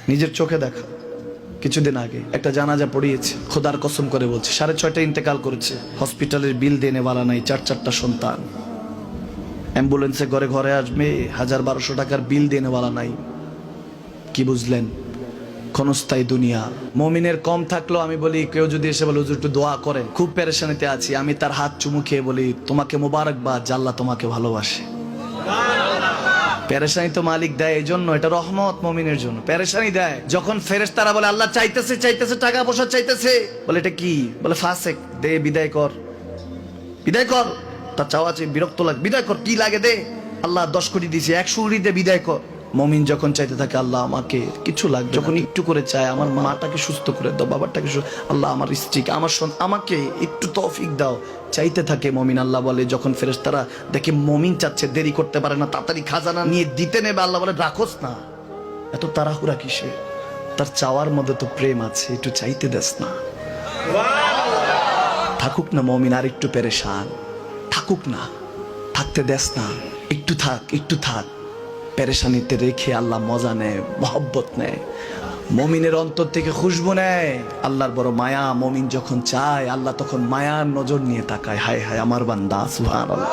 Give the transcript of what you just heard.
নিজের চোখে দেখা। কিছুদিন আগে একটা জানাজা পড়িয়েছে, খোদার কসম করে বলছে 6:30 ইন্তেকাল করেছে। হসপিটালের বিল দেনেওয়ালা নাই, 4 সন্তান। অ্যাম্বুলেন্সে ঘরে ঘরে আসবে, 1000-1200 টাকার বিল দেনেওয়ালা নাই। কি বুঝলেন? ক্ষণস্থায়ী দুনিয়া। মুমিনের কম থাকলেও আমি বলি, কেউ যদি এসে বলে হুজুর একটু দোয়া করেন, খুব পেরেশানিতে আছি, আমি তার হাত চুমু খেয়ে বলি তোমাকে মোবারকবাদ, আল্লাহ তোমাকে ভালোবাসে। পেরেশানি তো মালিক দেয়, এই জন্য এটা রহমত মুমিনের জন্য। পেরেশানি দেয় যখন ফেরেশতারা বলে আল্লাহ চাইতেছে টাকা পয়সা চাইতেছে, বলে এটা কি? বলে ফাসেক, দে বিদায় কর, বিদায় কর। তার চাওয়া আছে, বিরক্ত লাগে, বিদায় কর, কি লাগে দে। আল্লাহ 10 কোটি দিয়েছে, 100 কোটি দিয়ে বিদায় কর। মুমিন যখন চাইতে থাকে আল্লাহ আমাকে কিছু লাগবে, যখন একটু করে চায় আমার মাটাকে সুস্থ করে দাও, বাবাটাকে আল্লাহ আমার স্ত্রীকে, আমার আমাকে একটু তৌফিক দাও, চাইতে থাকে মুমিন। আল্লাহ বলে যখন ফেরেশতারা দেখে মুমিন চাচ্ছে, দেরি করতে পারে না, তাড়াতাড়ি খাজানা নিয়ে দিতে নেবে, আল্লাহ বলে রাখোস না, এত তাড়াহুড়া কিসে? তার চাওয়ার মধ্যে তো প্রেম আছে, একটু চাইতে দেস না। থাকুক না মুমিন আর একটু পেরেশান, থাকুক না, থাকতে দেস না, একটু থাক, একটু থাক। পেরেশানিতে রেখে আল্লাহ মজা নেয়, মহব্বত নেয়, মুমিনের অন্তর থেকে খুশবু নেয়। আল্লাহর বড় মায়া, মুমিন যখন চায় আল্লাহ তখন মায়ার নজর নিয়ে তাকায়, হায় হায় আমার বান্দা, সুবহানাল্লাহ।